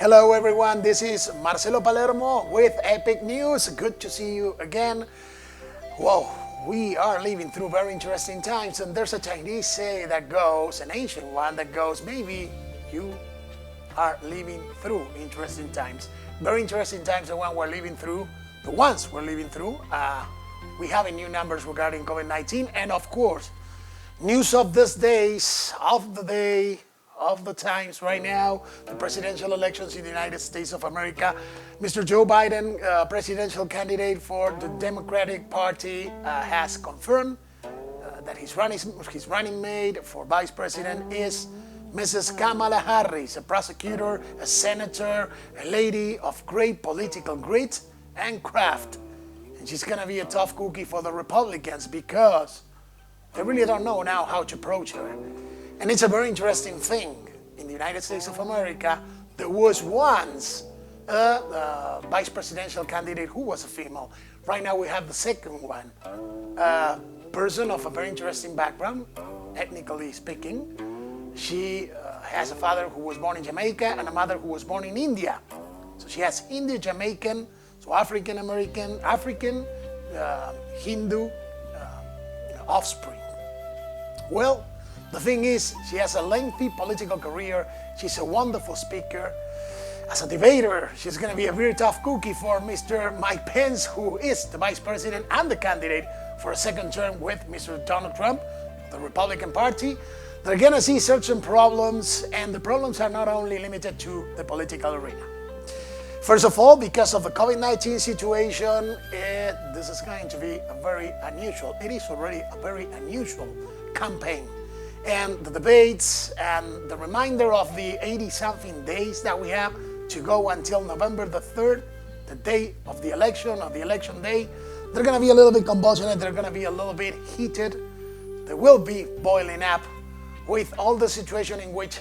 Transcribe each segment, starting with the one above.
Hello everyone, this is Marcelo Palermo with Epic News. Good to see you again. Whoa, we are living through very interesting times, and there's a Chinese say that goes, an ancient one that goes, maybe you are living through interesting times. Very interesting times, the ones we're living through. We have new numbers regarding COVID-19, and of course, news of these days, of the day, of the times right now, the presidential elections in the United States of America. Mr. Joe Biden, presidential candidate for the Democratic Party, has confirmed that his running mate for vice president is Mrs. Kamala Harris, a prosecutor, a senator, a lady of great political grit and craft. And she's gonna be a tough cookie for the Republicans because they really don't know now how to approach her. And it's a very interesting thing. In the United States of America, there was once a vice presidential candidate who was a female. Right now we have the second one. A person of a very interesting background, ethnically speaking. She has a father who was born in Jamaica and a mother who was born in India. So she has Indian, Jamaican, so African American, Hindu offspring. Well, the thing is, she has a lengthy political career. She's a wonderful speaker. As a debater, she's going to be a very tough cookie for Mr. Mike Pence, who is the vice president and the candidate for a second term with Mr. Donald Trump, the Republican Party. They're going to see certain problems, and the problems are not only limited to the political arena. First of all, because of the COVID-19 situation, this is going to be it is already a very unusual campaign. And the debates and the reminder of the 80-something days that we have to go until November the 3rd, the day of the election day, they're going to be a little bit convulsionate, they're going to be a little bit heated. They will be boiling up with all the situation in which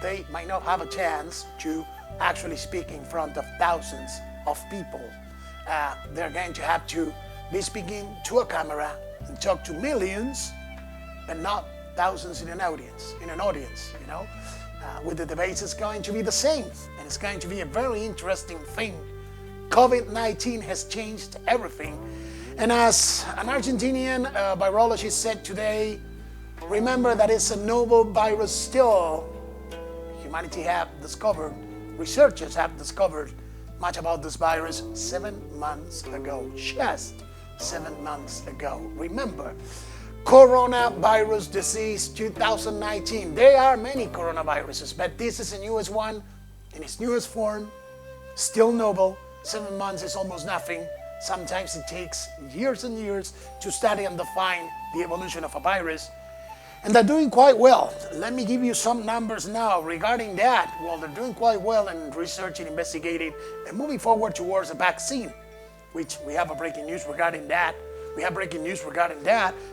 they might not have a chance to actually speak in front of thousands of people. They're going to have to be speaking to a camera and talk to millions, but not thousands in an audience, with the debates it's going to be the same, and it's going to be a very interesting thing. COVID-19 has changed everything, and as an Argentinian virologist said today, remember that it's a novel virus still. Researchers have discovered much about this virus 7 months ago, just 7 months ago. Remember, coronavirus disease 2019. There are many coronaviruses, but this is the newest one in its newest form, still novel. 7 months is almost nothing. Sometimes it takes years and years to study and define the evolution of a virus. And they're doing quite well. Let me give you some numbers now regarding that. Well, they're doing quite well in researching, investigating, and moving forward towards a vaccine, which we have breaking news regarding that.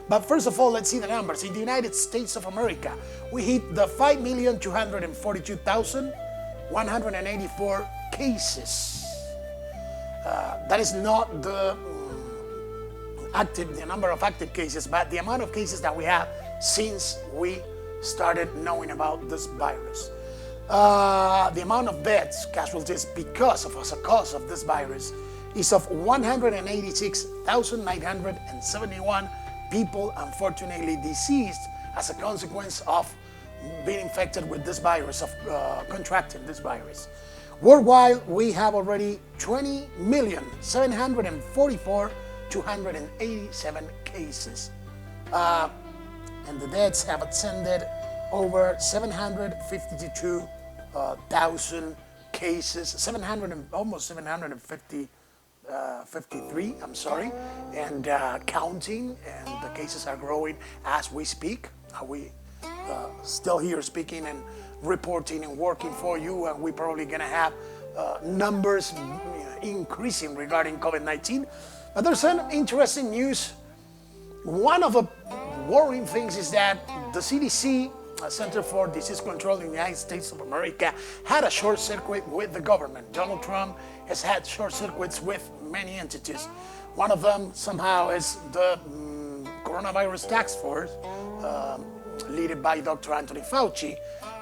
But first of all, let's see the numbers. In the United States of America, we hit the 5,242,184 cases. That is not the number of active cases, but the amount of cases that we have since we started knowing about this virus. The amount of deaths, casualties, because of as a cause of this virus is of 186,971 people, unfortunately deceased as a consequence of being infected with this virus, of contracting this virus. Worldwide, we have already 20,744,287 cases. And the deaths have ascended over 752,000 cases, almost 753, and counting, and the cases are growing as we speak. We still here speaking and reporting and working for you, and we're probably going to have numbers increasing regarding COVID-19. But there's some interesting news. One of the worrying things is that the CDC, Center for Disease Control in the United States of America, had a short circuit with the government. Donald Trump has had short circuits with many entities. One of them somehow is the coronavirus task force, led by Dr. Anthony Fauci.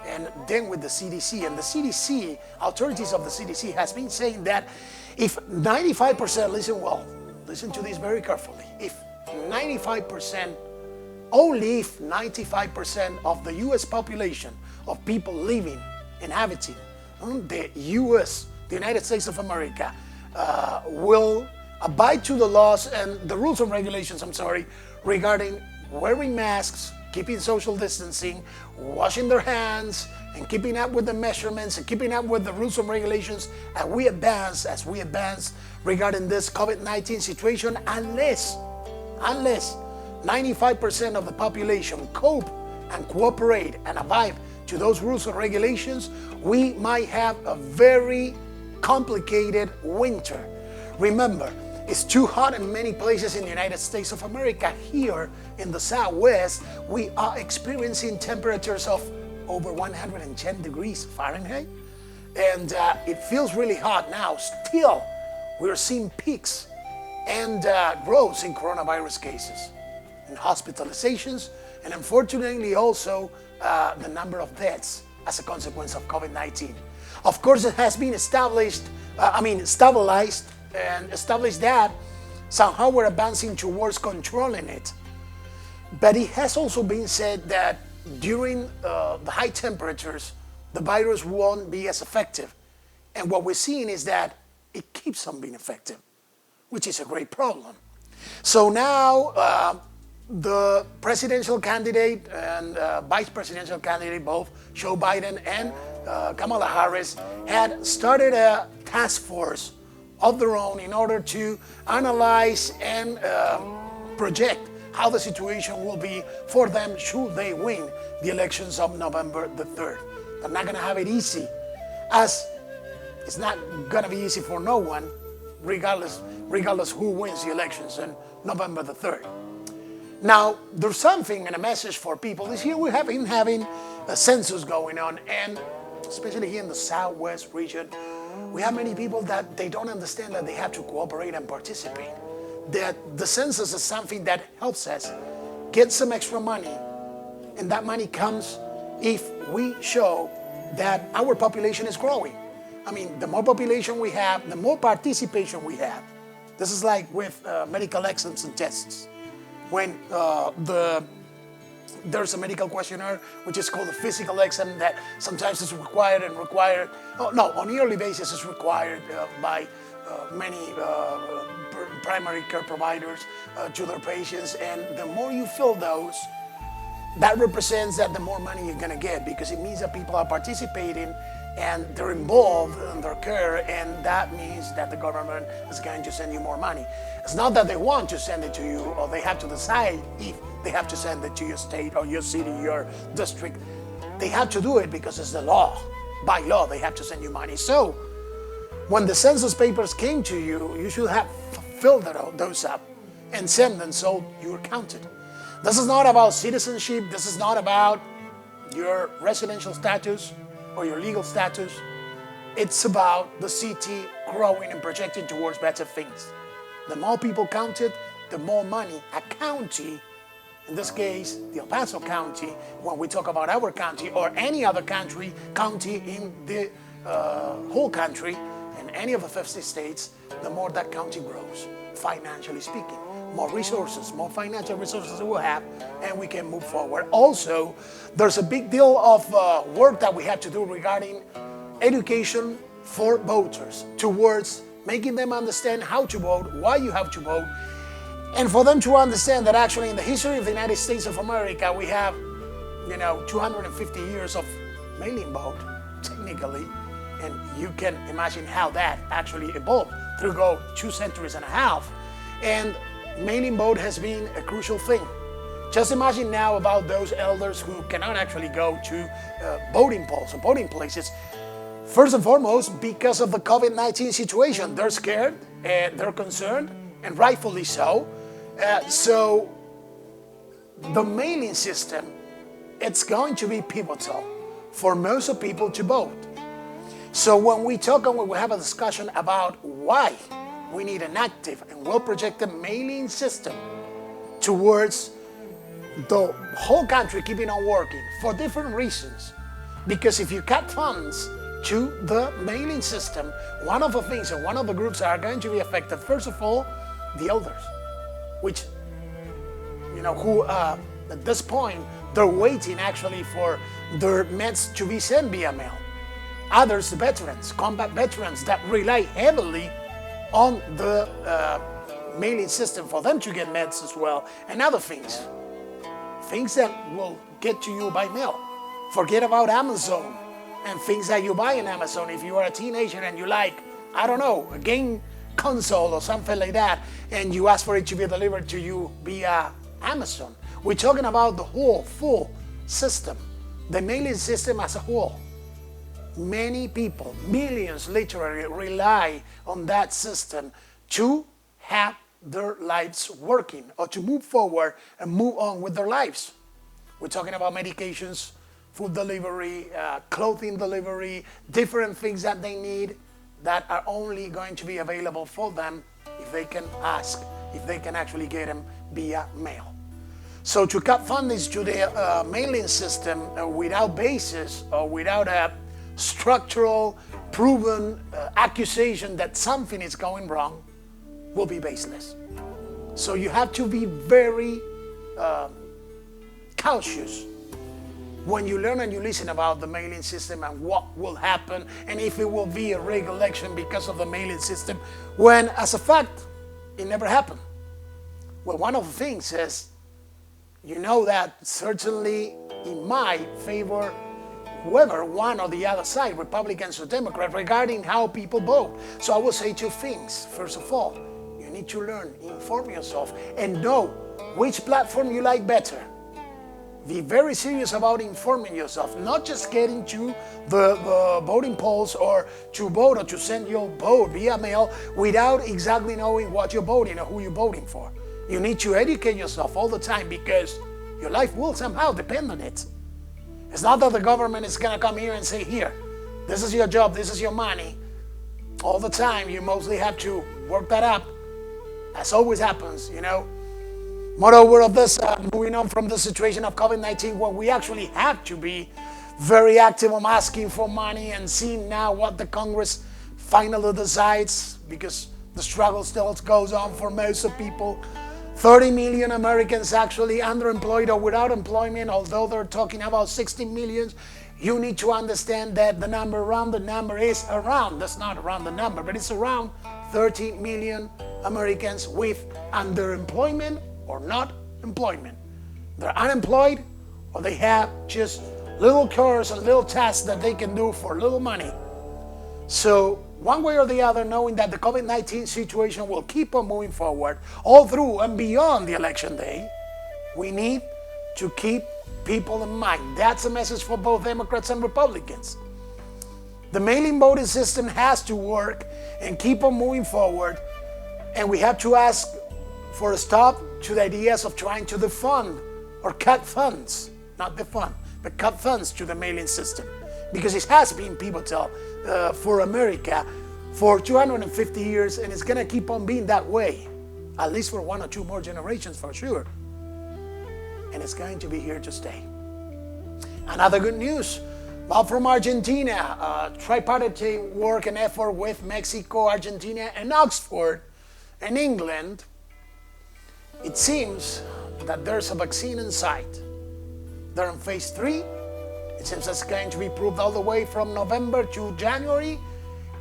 and then with the CDC. And the CDC, authorities of the CDC has been saying that if 95%, listen to this very carefully, if 95%, only if 95% of the US population of people living, inhabiting the US, the United States of America, will abide to the laws and the rules and regulations, regarding wearing masks, keeping social distancing, washing their hands, and keeping up with the measurements and keeping up with the rules and regulations as we advance regarding this COVID-19 situation, unless 95% of the population cope and cooperate and abide to those rules and regulations, we might have a very complicated winter. Remember, it's too hot in many places in the United States of America. Here in the Southwest, we are experiencing temperatures of over 110 degrees Fahrenheit. And it feels really hot now. Still, we're seeing peaks and growth in coronavirus cases and hospitalizations, and unfortunately also the number of deaths as a consequence of COVID-19. Of course, it has been stabilized and established that somehow we're advancing towards controlling it. But it has also been said that during the high temperatures, the virus won't be as effective. And what we're seeing is that it keeps on being effective, which is a great problem. So now the presidential candidate and vice presidential candidate, both Joe Biden and Kamala Harris, had started a task force of their own in order to analyze and project how the situation will be for them should they win the elections of November the 3rd. They're not going to have it easy, as it's not going to be easy for no one, regardless who wins the elections on November the 3rd. Now, there's something and a message for people. This year we have been having a census going on, and especially here in the Southwest region, we have many people that they don't understand that they have to cooperate and participate. That the census is something that helps us get some extra money, and that money comes if we show that our population is growing. I mean, the more population we have, the more participation we have. This is like with medical exams and tests. When there's a medical questionnaire, which is called a physical exam, that sometimes is required on a yearly basis is required by many primary care providers to their patients. And the more you fill those, that represents that the more money you're going to get, because it means that people are participating and they're involved in their care, and that means that the government is going to send you more money. It's not that they want to send it to you, or they have to decide if they have to send it to your state or your city, your district. They have to do it because it's the law. By law, they have to send you money. So when the census papers came to you, you should have filled those up and send them so you're counted. This is not about citizenship. This is not about your residential status or your legal status. It's about the city growing and projecting towards better things. The more people counted, the more money a county, in this case, the El Paso County, when we talk about our county or any other county in the whole country, in any of the 50 states, the more that county grows, financially speaking. More resources, more financial resources we'll have, and we can move forward. Also, there's a big deal of work that we have to do regarding education for voters, towards making them understand how to vote, why you have to vote, and for them to understand that actually in the history of the United States of America, we have, 250 years of mail-in vote, technically, and you can imagine how that actually evolved through 2.5 centuries. And mail-in vote has been a crucial thing. Just imagine now about those elders who cannot actually go to voting polls or voting places. First and foremost, because of the COVID-19 situation, they're scared, they're concerned, and rightfully so. So the mailing system, it's going to be pivotal for most of people to vote. So when we talk and when we have a discussion about why we need an active and well-projected mailing system towards the whole country keeping on working for different reasons. Because if you cut funds to the mailing system, one of the things and one of the groups that are going to be affected, first of all, the elders, which, who at this point, they're waiting actually for their meds to be sent via mail. Others, the veterans, combat veterans that rely heavily on the mailing system for them to get meds as well, and other things that will get to you by mail. Forget about Amazon and things that you buy on Amazon. If you are a teenager and you like, I don't know, a game console or something like that, and you ask for it to be delivered to you via Amazon. We're talking about the whole full system, the mailing system as a whole. Many people, millions literally, rely on that system to have their lives working or to move forward and move on with their lives. We're talking about medications, food delivery, clothing delivery, different things that they need that are only going to be available for them if they can ask, if they can actually get them via mail. So to cut funding to the mailing system without basis or without a structural, proven accusation that something is going wrong will be baseless. So you have to be very cautious when you learn and you listen about the mailing system and what will happen and if it will be a rigged election because of the mailing system, when as a fact it never happened. Well, one of the things is, that certainly in my favor whoever one or the other side, Republicans or Democrats, regarding how people vote. So I will say two things. First of all, you need to learn, inform yourself, and know which platform you like better. Be very serious about informing yourself, not just getting to the voting polls or to vote or to send your vote via mail without exactly knowing what you're voting or who you're voting for. You need to educate yourself all the time because your life will somehow depend on it. It's not that the government is going to come here and say, here, this is your job, this is your money. All the time, you mostly have to work that up, as always happens, Moreover of this, moving on from the situation of COVID-19, where we actually have to be very active on asking for money and seeing now what the Congress finally decides, because the struggle still goes on for most of people. 30 million Americans actually underemployed or without employment, although they're talking about 60 million. You need to understand that the number around the number is around, that's not around the number, but it's around 30 million Americans with underemployment or not employment. They're unemployed or they have just little chores and little tasks that they can do for little money. So one way or the other, knowing that the COVID-19 situation will keep on moving forward all through and beyond the election day, we need to keep people in mind. That's a message for both Democrats and Republicans. The mail-in voting system has to work and keep on moving forward, and we have to ask for a stop to the ideas of trying to defund or cut funds, not defund, but cut funds to the mail-in system, because it has been pivotal for America for 250 years, and it's going to keep on being that way, at least for 1 or 2 more generations for sure. And it's going to be here to stay. Another good news, well, from Argentina, tripartite work and effort with Mexico, Argentina, and Oxford, and England. It seems that there's a vaccine in sight. They're in phase 3. It seems it's going to be approved all the way from November to January.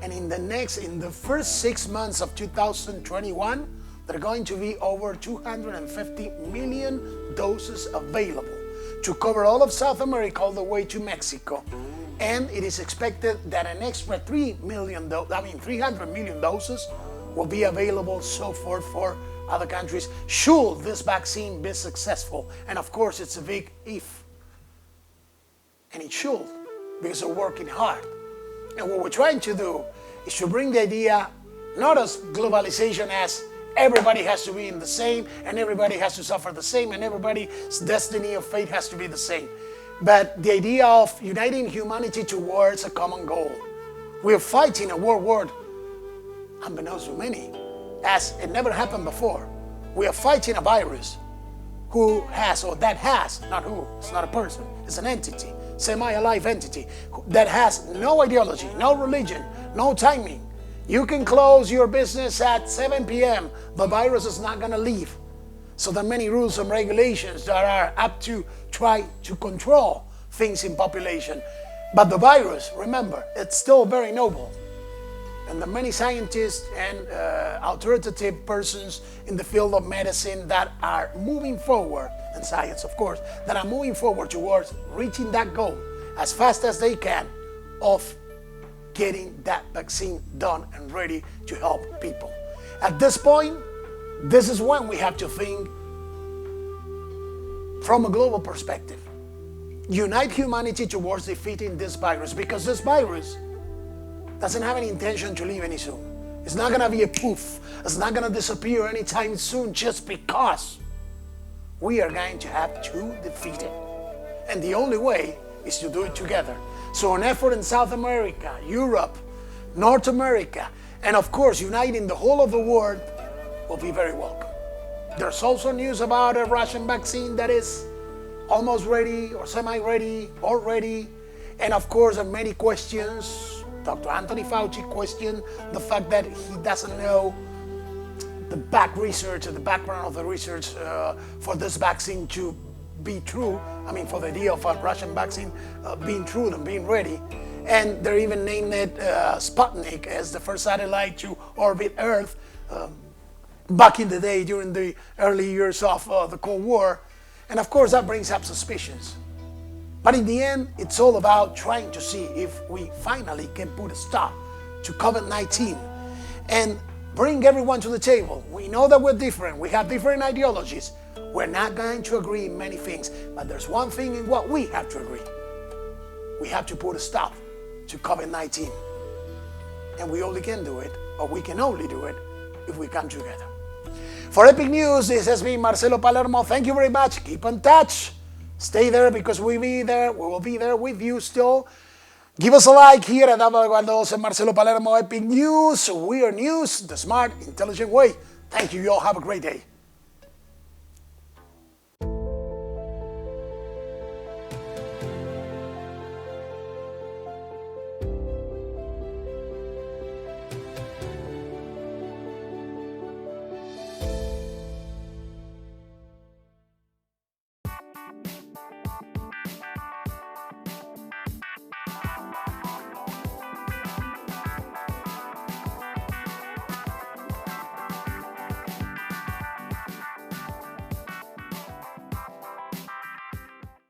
And in the first 6 months of 2021, there are going to be over 250 million doses available to cover all of South America all the way to Mexico. And it is expected that an extra 300 million doses will be available so forth for other countries should this vaccine be successful. And of course, it's a big if. And it should, because they're working hard. And what we're trying to do is to bring the idea, not as globalization as everybody has to be in the same, and everybody has to suffer the same, and everybody's destiny or fate has to be the same. But the idea of uniting humanity towards a common goal. We are fighting a world war, unbeknownst to many, as it never happened before. We are fighting a virus not who, it's not a person, it's an entity semi-alive entity that has no ideology, no religion, no timing. You can close your business at 7 p.m. The virus is not going to leave. So there are many rules and regulations that are up to try to control things in population. But the virus, remember, it's still very noble. And there are many scientists and authoritative persons in the field of medicine that are moving forward, and science of course, that are moving forward towards reaching that goal as fast as they can of getting that vaccine done and ready to help people. At this point, this is when we have to think from a global perspective. Unite humanity towards defeating this virus, because this virus doesn't have any intention to leave any soon. It's not gonna be a poof. It's not gonna disappear anytime soon just because. We are going to have to defeat it. And the only way is to do it together. So an effort in South America, Europe, North America, and of course uniting the whole of the world will be very welcome. There's also news about a Russian vaccine that is almost ready or semi-ready, already. And of course, there are many questions. Dr. Anthony Fauci questioned the fact that he doesn't know the back research and the background of the research for this vaccine to be true. I mean, for the idea of a Russian vaccine being true and being ready. And they're even named it Sputnik as the first satellite to orbit Earth back in the day during the early years of the Cold War. And of course, that brings up suspicions. But in the end, it's all about trying to see if we finally can put a stop to COVID-19 and bring everyone to the table. We know that we're different. We have different ideologies. We're not going to agree in many things. But there's one thing in what we have to agree. We have to put a stop to COVID-19. And we only can do it, or we can only do it, if we come together. For Epic News, this has been Marcelo Palermo. Thank you very much. Keep in touch. Stay there because we'll be there. We will be there with you still. Give us a like here at and Marcelo Palermo Epic News. We are news, the smart, intelligent way. Thank you. You all have a great day.